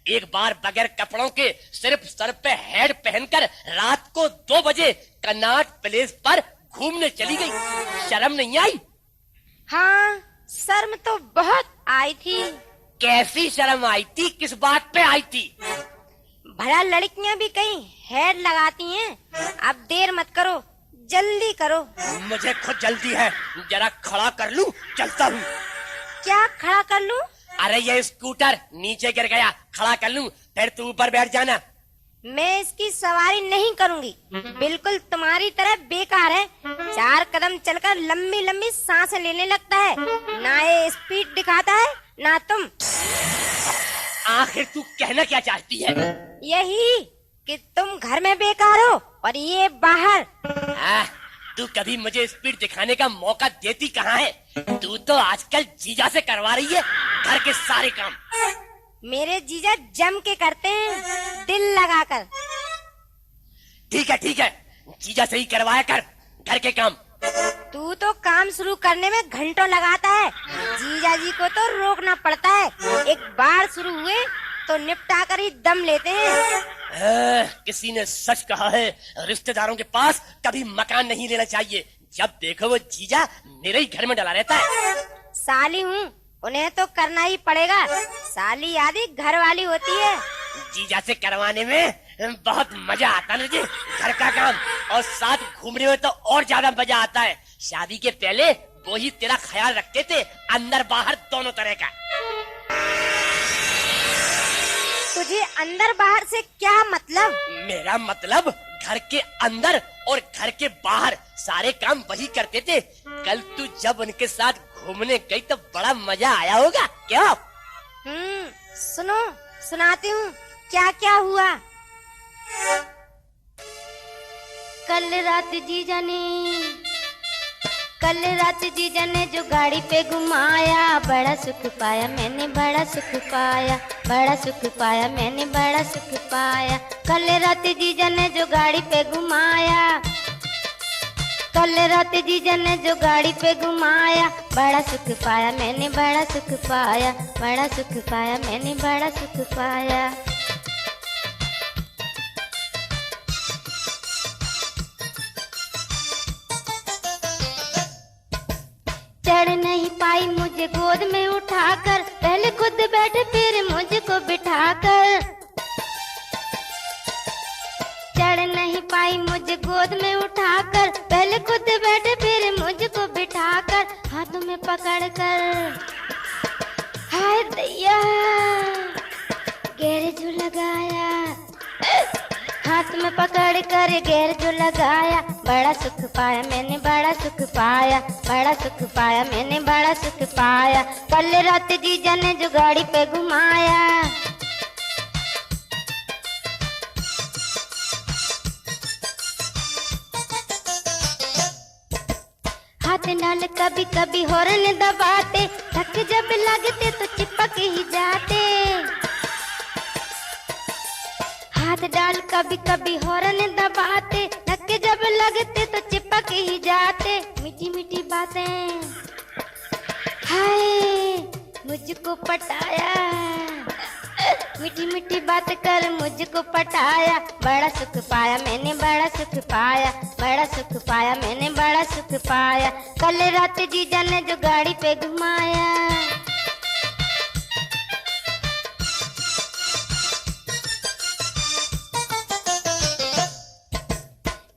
एक बार बगैर कपड़ों के सिर्फ सर पे हेड पहनकर रात को 2 बजे कनॉट प्लेस पर घूमने चली गई। शर्म नहीं आई? हाँ, शर्म तो बहुत आई थी। कैसी शर्म आई थी? किस बात पे आई थी? भला लड़कियां भी कहीं हेड लगाती हैं। अब देर मत करो, जल्दी करो। मुझे खुद जल्दी है, जरा खड़ा कर लूं, चलता हूँ। क्या खड़ा कर लूं? अरे ये स्कूटर नीचे गिर गया, खड़ा कर लूं, फिर तू ऊपर बैठ जाना। मैं इसकी सवारी नहीं करूंगी, बिल्कुल तुम्हारी तरह बेकार है। 4 कदम चलकर लंबी लंबी सांसें लेने लगता है, ना ये स्पीड दिखाता है ना तुम। आखिर तू कहना क्या चाहती है? यही कि तुम घर में बेकार हो और ये बाहर। तू कभी मुझे स्पीड दिखाने का मौका देती कहाँ है? तू तो आजकल जीजा से करवा रही है घर के सारे काम। मेरे जीजा जम के करते हैं, दिल लगाकर। ठीक है, जीजा से ही करवाया कर घर के काम। तू तो काम शुरू करने में घंटों लगाता है, जीजा जी को तो रोकना पड़ता है। एक बार शुरू हुए तो निपटा कर ही दम लेते हैं। किसी ने सच कहा है, रिश्तेदारों के पास कभी मकान नहीं लेना चाहिए। जब देखो वो जीजा मेरे ही घर में डला रहता है। साली हूँ, उन्हें तो करना ही पड़ेगा। साली आदि घर वाली होती है। जीजा से करवाने में बहुत मजा आता है मुझे, घर का काम और साथ घूमने में तो और ज्यादा मजा आता है। शादी के पहले वो ही तेरा ख्याल रखते थे, अंदर बाहर दोनों तरह का। तुझे अंदर बाहर से क्या मतलब? मेरा मतलब घर के अंदर और घर के बाहर सारे काम वही करते थे। कल तू जब उनके साथ घूमने गई तो बड़ा मजा आया होगा, क्या? सुनो, सुनाती हूँ क्या क्या हुआ। कल रात जीजा ने जो गाड़ी पे घुमाया, बड़ा सुख पाया मैंने, बड़ा सुख पाया, बड़ा सुख पाया मैंने, बड़ा सुख पाया। कल रात जीजा ने जो गाड़ी पे घुमाया, कल रात जीजा ने जो गाड़ी पे घुमाया, बड़ा सुख पाया मैंने, बड़ा सुख पाया, बड़ा सुख पाया मैंने, बड़ा सुख पाया। चढ़ नहीं पाई मुझे गोद में उठाकर, पहले खुद बैठे फिर मुझको बिठाकर। चढ़ नहीं पाई मुझे गोद में उठाकर, पहले खुद बैठे फिर मुझको बिठाकर। हाथों में पकड़कर, हाय दैया गैर जो लगाया, हाथ में पकड़ कर गैर जो लगाया, बड़ा सुख पाया मैंने, बड़ा सुख पाया, बड़ा सुख पाया मैंने, बड़ा सुख पाया। कल रात जीजा ने जो गाड़ी पे घुमाया, हाथ डाल कभी कभी हॉर्न दबाते, थक जब लगते तो चिपक ही जाते। हाथ डाल कभी कभी हॉर्न दबाते, थक जब लगते तो चिपक ही जाते। मीठी मीठी बातें, हाय मुझको पटाया, मीठी मीठी बात कर मुझको पटाया। बड़ा सुख पाया मैंने, बड़ा सुख पाया, बड़ा सुख पाया मैंने, बड़ा सुख पाया। कल रात जीजा ने जो गाड़ी पे घुमाया,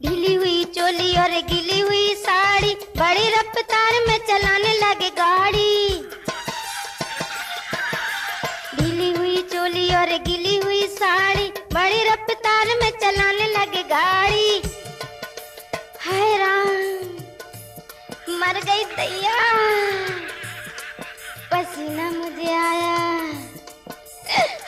ढीली हुई चोली और गीली हुई साड़ी, बड़ी रफ्तार में चलाने लगे गाड़ी। ढीली हुई चोली और गीली हुई साड़ी, बड़ी रफ्तार में चलाने लगे गाड़ी। हाय राम मर गई दैया, पसीना मुझे आया,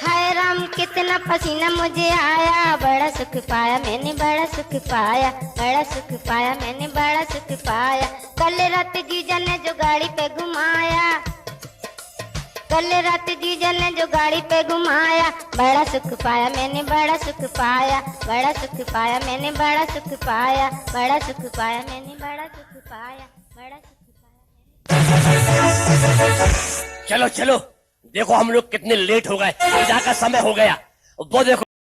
हाय राम कितना पसीना मुझे आया। बड़ा सुख पाया मैंने, बड़ा सुख पाया, बड़ा सुख पाया मैंने, बड़ा सुख पाया। कल रात जीजा ने जो गाड़ी पे घुमाया, कल रात जीजा ने जो गाड़ी पे घुमाया, बड़ा सुख पाया मैंने, बड़ा सुख पाया, बड़ा सुख पाया मैंने, बड़ा सुख पाया, बड़ा सुख पाया मैंने, बड़ा सुख पाया, बड़ा सुख पाया। चलो चलो देखो हम लोग कितने लेट हो गए, पूजा का समय हो गया। वो देखो